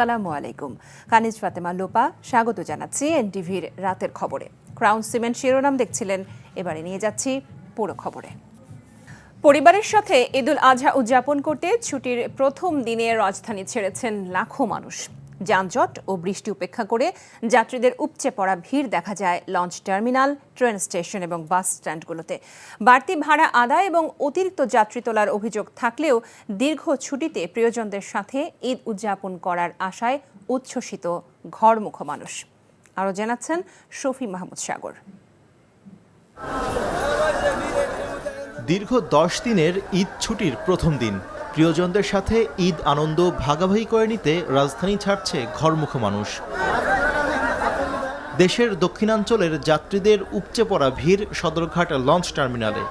আসসালামু আলাইকুম। কানিজ ফাতেমা লোপা স্বাগত জানাচ্ছি এনটিভির রাতের খবরে। ক্রাউন সিমেন্ট শিরোনাম দেখছিলেন, এবারে নিয়ে যাচ্ছি পুরো খবরে। পরিবারের সাথে ঈদুল আজহা উদযাপন করতে ছুটির প্রথম দিনে রাজধানী ছেড়েছেন লাখো মানুষ। যানজট ও বৃষ্টি উপেক্ষা করে যাত্রীদের উপচে পড়া ভিড় দেখা যায় লঞ্চ টার্মিনাল, ট্রেন স্টেশন এবং বাস স্ট্যান্ডগুলোতে। বাড়তি ভাড়া আদায় এবং অতিরিক্ত যাত্রী তোলার অভিযোগ থাকলেও দীর্ঘ ছুটিতে প্রিয়জনদের সাথে ঈদ উদযাপন করার আশায় উচ্ছ্বসিত ঘরমুখ মানুষ। আরও জানাচ্ছেন শফি মাহমুদ সাগর। দীর্ঘ 10 দিনের ঈদ ছুটির প্রথম দিন, প্রিয়জনদের সাথে ঈদ আনন্দ ভাগাভাগি করে নিতে রাজধানী ছাড়ছে ঘরমুখ মানুষ। দেশের দক্ষিণাঞ্চলের যাত্রীদের উপচে পড়া ভিড় সদরঘাট লঞ্চ টার্মিনালে।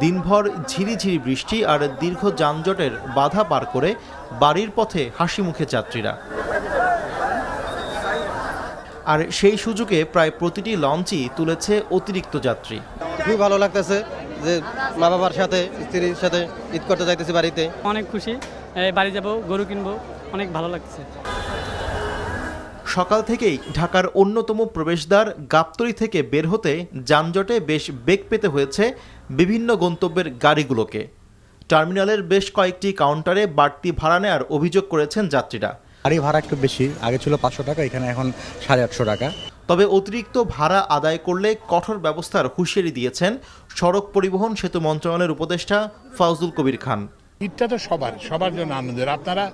দিনভর ঝিরিঝিরি বৃষ্টি আর দীর্ঘ যানজটের বাধা পার করে বাড়ির পথে হাসি মুখে যাত্রীরা। আর সেই সুযোগে প্রায় প্রতিটি লঞ্চই তুলেছে অতিরিক্ত যাত্রী। খুবই ভালো লাগতেছে যে মা বাবার সাথে, স্ত্রীর সাথে ঈদ করতে যাইতেছি বাড়িতে। অনেক খুশি, বাড়ি যাব, গরু কিনবো, অনেক ভালো লাগছে। সকাল থেকেই ঢাকার অন্যতম প্রবেশদ্বার গাবতলী থেকে বের হতে যানজটে বেশ বেগ পেতে হয়েছে বিভিন্ন গন্তব্যের গাড়িগুলোকে। টার্মিনালের বেশ কয়েকটি কাউন্টারে বাড়তি ভাড়া নেওয়ার অভিযোগ করেছেন যাত্রীরা। গাড়ি ভাড়া একটু বেশি, আগে ছিল 500 টাকা, এখানে এখন 850 টাকা। তবে অতিরিক্ত ভাড়া আদায় করলে কঠোর ব্যবস্থার হুঁশিয়ারি দিয়েছেন সড়ক পরিবহন সেতু মন্ত্রণালয়ের উপদেষ্টা ফাউজুল কবির খান। ঈদটা তো সবার জন্য আনন্দের, আপনারা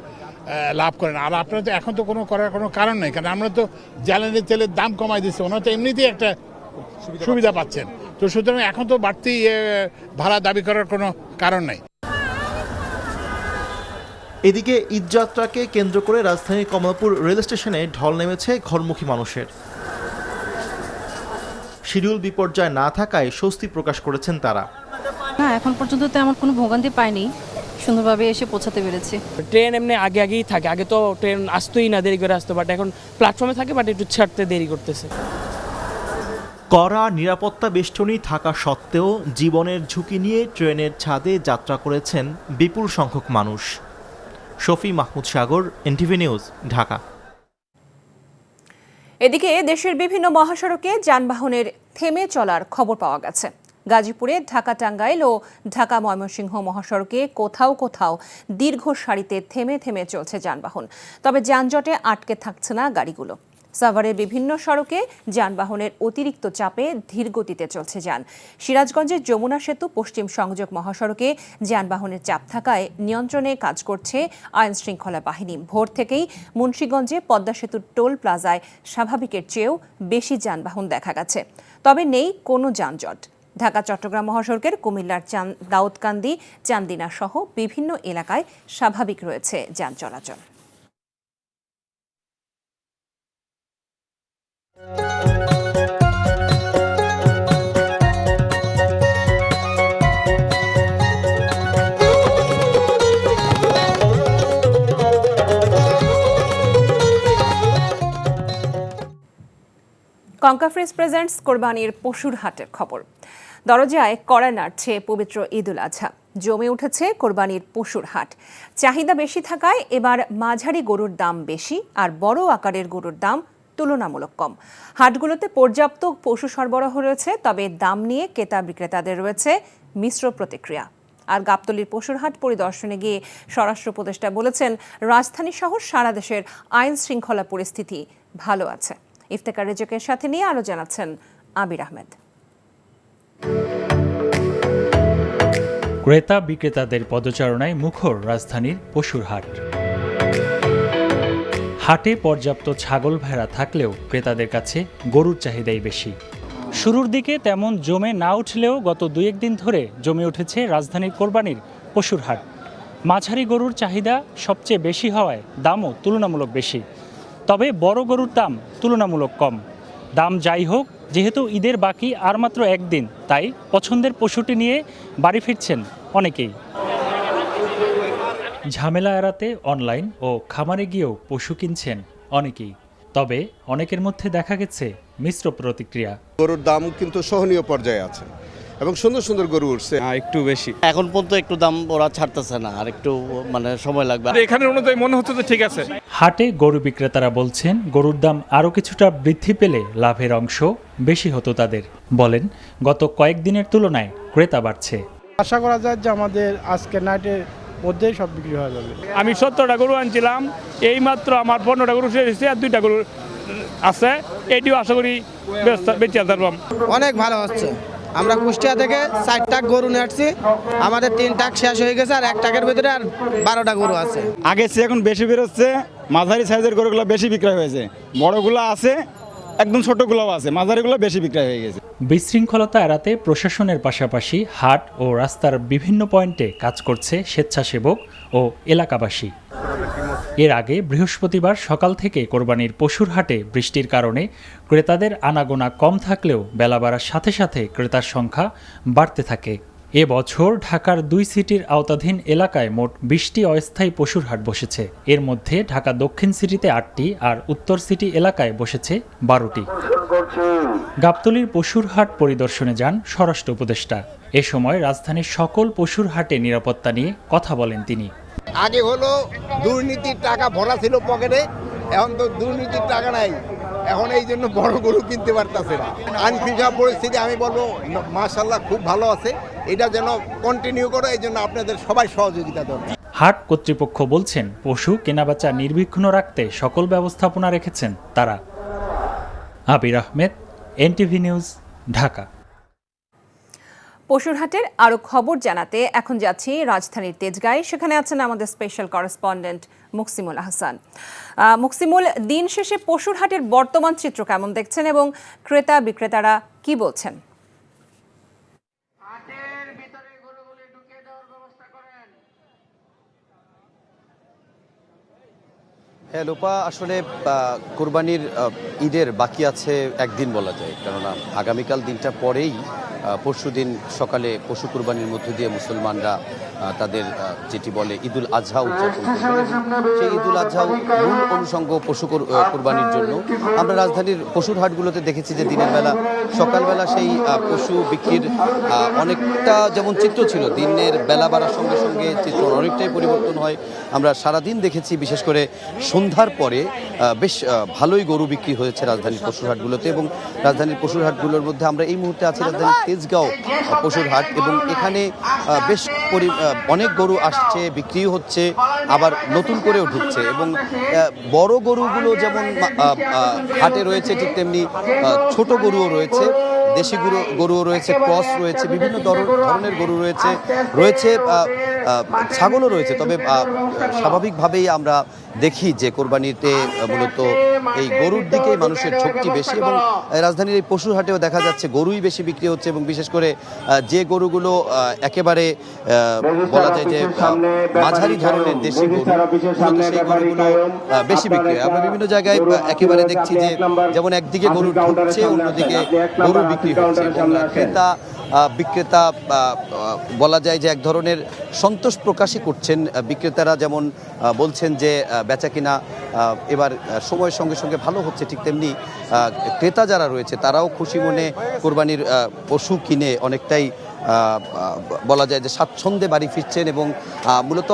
লাভ করেন, আর আপনারা তো এখন তো করার কোনো কারণ নেই, কারণ আমরা তো জ্বালানি তেলের দাম কমাই দিচ্ছি, ওনারা তো এমনিতেই একটা সুবিধা পাচ্ছেন, তো সুতরাং এখন তো বাড়তি ভাড়া দাবি করার কোনো কারণ নেই। এদিকে ঈদযাত্রাকে কেন্দ্র করে রাজধানীর কমলাপুর রেল স্টেশনে ঢল নেমেছে ঘরমুখী মানুষের। শিডিউল বিপর্যয় না থাকায় স্বস্তি প্রকাশ করেছেন তারা। না, এখন পর্যন্ত তেমন কোনো ভোগান্তি পাইনি, সুন্দরভাবে এসে পৌঁছাতে পেরেছি। ট্রেন এমনি আগেই থাকে, আগে তো ট্রেন আসতোই না, দেরি করে আসতো, বাট এখন প্ল্যাটফর্মে থাকে, বাট একটু ছাড়তে দেরি করতেছে। কড়া নিরাপত্তা বেষ্টনী থাকা সত্ত্বেও জীবনের ঝুঁকি নিয়ে ট্রেনের ছাদে যাত্রা করেছেন বিপুল সংখ্যক মানুষ। শফি মাহমুদ সাগর, এনটিভি নিউজ, ঢাকা। এদিকে দেশের বিভিন্ন মহাসড়কে যানবাহনের থেমে চলার খবর পাওয়া গেছে। গাজীপুরে ঢাকা টাঙ্গাইল ও ঢাকা ময়মনসিংহ মহাসড়কে কোথাও কোথাও দীর্ঘ সারিতে থেমে থেমে চলছে যানবাহন, তবে যানজটে আটকে থাকছে না গাড়িগুলো। সাভারের বিভিন্ন সড়কে যানবাহনের অতিরিক্ত চাপে ধীর গতিতে চলছে যান। সিরাজগঞ্জের যমুনা সেতু পশ্চিম সংযোগ মহাসড়কে যানবাহনের চাপ থাকায় নিয়ন্ত্রণে কাজ করছে আইন শৃঙ্খলা বাহিনী। ভোর থেকেই মুন্সিগঞ্জে পদ্মা সেতুর টোল প্লাজায় স্বাভাবিকের চেয়েও বেশি যানবাহন দেখা গেছে, তবে নেই কোনো যানজট। ঢাকা চট্টগ্রাম মহাসড়কের কুমিল্লার দাউদকান্দি, চান্দিনা সহ বিভিন্ন এলাকায় স্বাভাবিক রয়েছে যান চলাচল। কঙ্কাফ্রেস প্রেজেন্টস কোরবানির পশুর হাটের খবর। দরজায় কড়া নাড়ছে পবিত্র ঈদুল আজহা। জমে উঠেছে কোরবানির পশুর হাট। চাহিদা বেশি থাকায় এবার মাঝারি গরুর দাম বেশি আর বড় আকারের গরুর দাম তুলনামূলক কম। হাটগুলোতে পর্যাপ্ত পশু সরবরাহ রয়েছে, তবে দাম নিয়ে ক্রেতা বিক্রেতাদের রয়েছে মিশ্র প্রতিক্রিয়া। আর গাবতলীর পশুর হাট পরিদর্শনে গিয়ে স্বরাষ্ট্র উপদেষ্টা বলেছেন, রাজধানী সহ সারা দেশের আইন শৃঙ্খলা পরিস্থিতি ভালো আছে। ইফতেখার রেজকের সাথে নিয়ে আলো জানাচ্ছেন আবির আহমেদ। ক্রেতা বিক্রেতাদের পদচারণায় মুখর রাজধানীর পশুর হাট। হাটে পর্যাপ্ত ছাগল ভেড়া থাকলেও ক্রেতাদের কাছে গরুর চাহিদাই বেশি। শুরুর দিকে তেমন জমে না উঠলেও গত 2-1 দিন ধরে জমে উঠেছে রাজধানীর কোরবানির পশুর হাট। মাঝারি গরুর চাহিদা সবচেয়ে বেশি হওয়ায় দামও তুলনামূলক বেশি, তবে বড় গরুর দাম তুলনামূলক কম। দাম যাই হোক, যেহেতু ঈদের বাকি আর মাত্র 1 দিন, তাই পছন্দের পশুটি নিয়ে বাড়ি ফিরছেন অনেকেই। ঝামেলা এড়াতে অনলাইন ও খামারে গিয়েও পশু কিনছেন অনেকেই, তবে অনেকের মধ্যে দেখা গেছে মিশ্র প্রতিক্রিয়া। গরুর দাম কিন্তু সহনীয় পর্যায়ে আছে এবং সুন্দর সুন্দর গরু উঠছে। একটু বেশি এখন পর্যন্ত একটু দাম ওরা ছাড়তেছে না, আর একটু মানে সময় লাগবে। এখানে অনুযায়ী মনে হচ্ছে যে ঠিক আছে। হাটে গরু বিক্রেতারা বলছেন গরুর দাম আরও কিছুটা বৃদ্ধি পেলে লাভের অংশ বেশি হতো তাদের। বলেন গত কয়েকদিনের তুলনায় ক্রেতা বাড়ছে। আশা করা যায় যে আমাদের আজকে নাইটের মধ্যেই সব বিক্রি হয়ে যাবে। আমি 17টা গরু আনছিলাম, এই মাত্র আমার 15টা গরু শেষ হয়েছে, আর 2টা গরু আছে, এটিও আশা করি বেঁচে পারলাম। অনেক ভালো হচ্ছে। আমরা কুষ্টিয়া থেকে 4টা গরু নিয়ে আসছি, আমাদের 3 টাক শেষ হয়ে গেছে, আর 1 টাকের ভিতরে আর 12টা গরু আছে। আগে চেয়ে এখন বেশি বেরোচ্ছে, মাঝারি সাইজের গরুগুলো বেশি বিক্রয় হয়েছে, বড়গুলো আছে, একদম ছোটগুলোও আছে, মাঝারিগুলো বেশি বিক্রয় হয়ে গেছে। বিশৃঙ্খলতা এড়াতে প্রশাসনের পাশাপাশি হাট ও রাস্তার বিভিন্ন পয়েন্টে কাজ করছে স্বেচ্ছাসেবক ও এলাকাবাসী। এর আগে বৃহস্পতিবার সকাল থেকে কোরবানির পশুর হাটে বৃষ্টির কারণে ক্রেতাদের আনাগোনা কম থাকলেও বেলা বাড়ার সাথে সাথে ক্রেতার সংখ্যা বাড়তে থাকে। এবছর ঢাকার 2 সিটির আওতাধীন এলাকায় মোট 20টি অস্থায়ী পশুর হাট বসেছে। এর মধ্যে ঢাকা দক্ষিণ সিটিতে 8টি আর উত্তর সিটি এলাকায় বসেছে 12টি। গাবতলীর পশুর হাট পরিদর্শনে যান স্বরাষ্ট্র উপদেষ্টা। এ সময় রাজধানীর সকল পশুর হাটে নিরাপত্তা নিয়ে কথা বলেন তিনি। আগে হলো দুর্নীতির টাকা ভরা ছিল পকেটে, এখন তো দুর্নীতির টাকা নাই, এখন এই জন্য বড় গরু কিনতে পারতেছে না। আইনশৃঙ্খলা পরিস্থিতি আমি বলবো মাশাআল্লাহ খুব ভালো আছে, এটা যেন কন্টিনিউ করো, এই জন্য আপনাদের সবাই সহযোগিতা দরকার। হাট কর্তৃপক্ষ বলছেন পশু কেনাবেচা নির্বিঘ্ন রাখতে সকল ব্যবস্থাপনা রেখেছেন তারা। আবির আহমেদ, এনটিভি নিউজ, ঢাকা। পশুর হাটের আরো খবর জানাতে এখন যাচ্ছি রাজধানীর তেজগাঁয়ে। সেখানে আছেন আমাদের স্পেশাল করেসপন্ডেন্ট মুকসিমুল আহসান। মুকসিমুল, দিন শেষে পশুর হাটের বর্তমান চিত্র কেমন দেখছেন এবং ক্রেতা বিক্রেতারা কি বলছেন? হ্যাঁ লোপা, আসলে কোরবানির ঈদের বাকি আছে একদিন বলা যায়, কেননা আগামীকাল দিনটা পরেই পরশুদিন সকালে পশু কোরবানির মধ্য দিয়ে মুসলমানরা তাদের যেটি বলে ঈদুল আজহা উদযাপন করবেন। সেই ঈদুল আজহা মূল অনুষঙ্গ পশু কোরবানির জন্য আমরা রাজধানীর পশুর হাটগুলোতে দেখেছি যে দিনের বেলা সকালবেলা সেই পশু বিক্রির অনেকটা যেমন চিত্র ছিল, দিনের বেলা বাড়ার সঙ্গে সঙ্গে চিত্র অনেকটাই পরিবর্তন হয়। আমরা সারাদিন দেখেছি, বিশেষ করে সন্ধ্যার পরে বেশ ভালোই গরু বিক্রি হয়েছে রাজধানীর পশুর হাটগুলোতে। এবং রাজধানীর পশুর হাটগুলোর মধ্যে আমরা এই মুহূর্তে আছি রাজধানীর তেজগাঁও পশুর হাট, এবং এখানে বেশ অনেক গরু আসছে, বিক্রি হচ্ছে, আবার নতুন করেও ঢুকছে। এবং বড় গরুগুলো যেমন হাটে রয়েছে, ঠিক তেমনি ছোট গরুও রয়েছে, দেশি গরুও রয়েছে, ক্রস রয়েছে, বিভিন্ন ধরনের গরু রয়েছে ছাগলও রয়েছে। তবে স্বাভাবিকভাবেই আমরা দেখি যে কোরবানিতে মূলত এই গরুর দিকেই মানুষের ঝোঁকটি বেশি, এবং রাজধানীর এই পশুর হাটেও দেখা যাচ্ছে গরুই বেশি বিক্রি হচ্ছে। এবং বিশেষ করে যে গরুগুলো একেবারে বলা যায় যে মাঝারি ধরনের দেশি গরু, সেই গরুগুলো বেশি বিক্রি হয়। আমরা বিভিন্ন জায়গায় একেবারে দেখছি যে যেমন একদিকে গরু ঢুকছে, অন্যদিকে গরু বিক্রি হচ্ছে, এবং ক্রেতা বিক্রেতা বলা যায় যে এক ধরনের সন্তোষ প্রকাশই করছেন। বিক্রেতারা যেমন বলছেন যে বেচাকিনা এবার সময়ের সঙ্গে সঙ্গে ভালো হচ্ছে, ঠিক তেমনি ক্রেতা যারা রয়েছে তারাও খুশি মনে কোরবানির পশু কিনে অনেকটাই বলা যায় যে স্বাচ্ছন্দ্যে বাড়ি ফিরছেন। এবং মূলত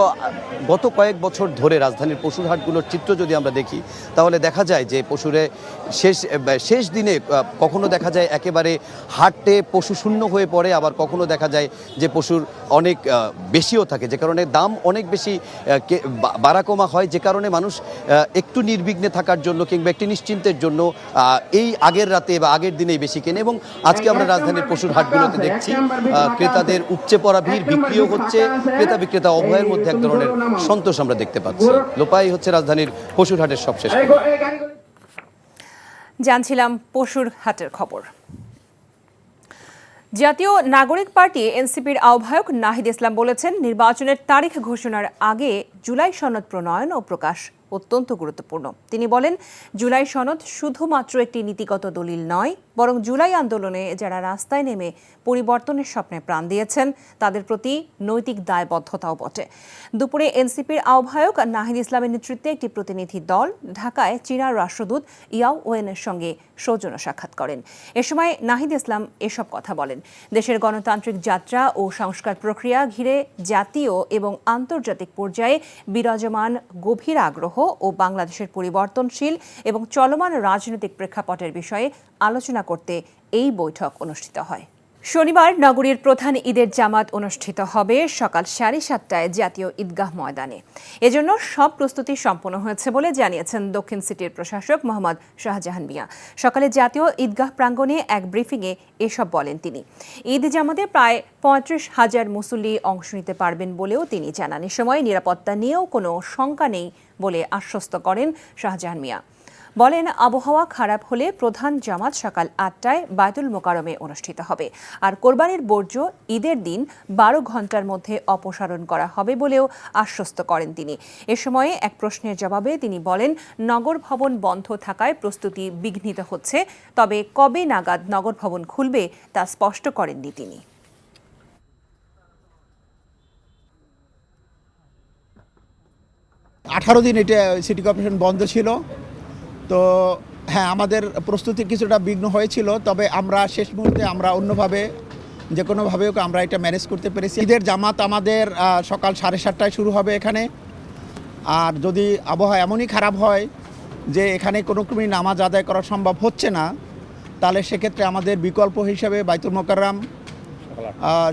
গত কয়েক বছর ধরে রাজধানীর পশুর হাটগুলোর চিত্র যদি আমরা দেখি, তাহলে দেখা যায় যে পশুরে শেষ দিনে কখনো দেখা যায় একেবারে হাটে পশু শূন্য হয়ে পড়ে, আবার কখনো দেখা যায় যে পশুর অনেক বেশিও থাকে, যে কারণে দাম অনেক বেশি বাড়া কমা হয়, যে কারণে মানুষ একটু নির্বিঘ্নে থাকার জন্য কিংবা একটি নিশ্চিন্তের জন্য এই আগের রাতে বা আগের দিনেই বেশি কেনে। এবং আজকে আমরা রাজধানীর পশুর হাটগুলোতে দেখছি ক্রেতাদের উপচে পড়া ভিড়, বিক্রিও হচ্ছে, ক্রেতা বিক্রেতা উভয়ের মধ্যে এক ধরনের সন্তোষ আমরা দেখতে পাচ্ছি। লোপাই হচ্ছে রাজধানীর পশুর হাটের সবশেষ। জানছিলাম পশুর হাটের খবর। জাতীয় নাগরিক পার্টি এনসিপির আহ্বায়ক নাহিদ ইসলাম বলেছেন, নির্বাচনের তারিখ ঘোষণার আগে জুলাই সনদ প্রণয়ন ও প্রকাশ অত্যন্ত গুরুত্বপূর্ণ। তিনি বলেন, জুলাই সনদ শুধুমাত্র একটি নীতিগত দলিল নয়, বরং জুলাই আন্দোলনে যারা রাস্তায় নেমে পরিবর্তনের স্বপ্নে প্রাণ দিয়েছেন তাদের প্রতি নৈতিক দায়বদ্ধতাও বটে। দুপুরে এনসিপির আহ্বায়ক নাহিদ ইসলামের নেতৃত্বে একটি প্রতিনিধি দল ঢাকায় চীনা রাষ্ট্রদূত ইয়াও ওয়েনের সঙ্গে সৌজন্য সাক্ষাৎ করেন। এ সময় নাহিদ ইসলাম এসব কথা বলেন। দেশের গণতান্ত্রিক যাত্রা ও সংস্কার প্রক্রিয়া ঘিরে জাতীয় এবং আন্তর্জাতিক পর্যায়ে বিরাজমান গভীর আগ্রহ ও বাংলাদেশের পরিবর্তনশীল এবং চলমান রাজনৈতিক প্রেক্ষাপটের বিষয়ে আলোচনা করতে এই বৈঠক অনুষ্ঠিত হয়। শনিবার নগরীর প্রধান ঈদের জামাত অনুষ্ঠিত হবে সকাল 7:30টায় জাতীয় ঈদগাহ ময়দানে। এজন্য সব প্রস্তুতি সম্পন্ন হয়েছে বলে জানিয়েছেন দক্ষিণ সিটির প্রশাসক মোহাম্মদ শাহজাহান মিয়া। সকালে জাতীয় ঈদগাহ প্রাঙ্গণে এক ব্রিফিংয়ে এসব বলেন তিনি। ঈদ জামাতে প্রায় 35,000 মুসল্লি অংশ নিতে পারবেন বলেও তিনি জানান। এ সময় নিরাপত্তা নিয়েও কোনো শঙ্কা নেই বলে আশ্বস্ত করেন শাহজাহান মিয়া। বলেন, আবহাওয়া খারাপ হলে প্রধান জামাত সকাল 8টায় বায়তুল মোকাররমে অনুষ্ঠিত হবে। আর কোরবানির বর্জ্য ঈদের দিন 12 ঘন্টার মধ্যে অপসারণ করা হবে বলেও আশ্বস্ত করেন তিনি। এ সময়ে এক প্রশ্নের জবাবে তিনি বলেন, নগর ভবন বন্ধ থাকায় প্রস্তুতি বিঘ্নিত হচ্ছে, তবে কবে নাগাদ নগর ভবন খুলবে তা স্পষ্ট করেননি তিনি। দিন এটা সিটি কর্পোরেশন বন্ধ ছিল, তো হ্যাঁ আমাদের প্রস্তুতি কিছুটা বিঘ্ন হয়েছিল, তবে আমরা শেষ মুহূর্তে আমরা অন্যভাবে যে কোনোভাবে আমরা এটা ম্যানেজ করতে পেরেছি। ঈদের জামাত আমাদের সকাল 7:30টায় শুরু হবে এখানে। আর যদি আবহাওয়া এমনই খারাপ হয় যে এখানে কোনো ক্রমেই নামাজ আদায় করা সম্ভব হচ্ছে না, তাহলে সেক্ষেত্রে আমাদের বিকল্প হিসেবে বায়তুল মোকাররম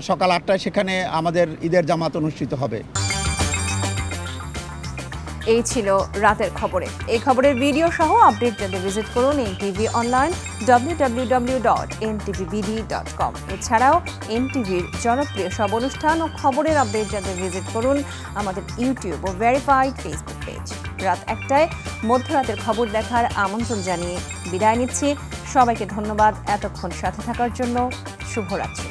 সকাল 8টায় সেখানে আমাদের ঈদের জামাত অনুষ্ঠিত হবে। এই ছিল রাতের খবরে। এই খবরের ভিডিও সহ আপডেট জানতে ভিজিট করুন NTV অনলাইন www.ntvbd.com। এছাড়াও NTVর জনপ্রিয় সব অনুষ্ঠান ও খবরের আপডেট জানতে ভিজিট করুন আমাদের ইউটিউব ও ভেরিফাইড ফেসবুক পেজ। রাত 1টায় মধ্যরাতের খবর দেখার আমন্ত্রণ জানিয়ে বিদায় নিচ্ছি। সবাইকে ধন্যবাদ এতক্ষণ সাথে থাকার জন্য। শুভরাত্রি।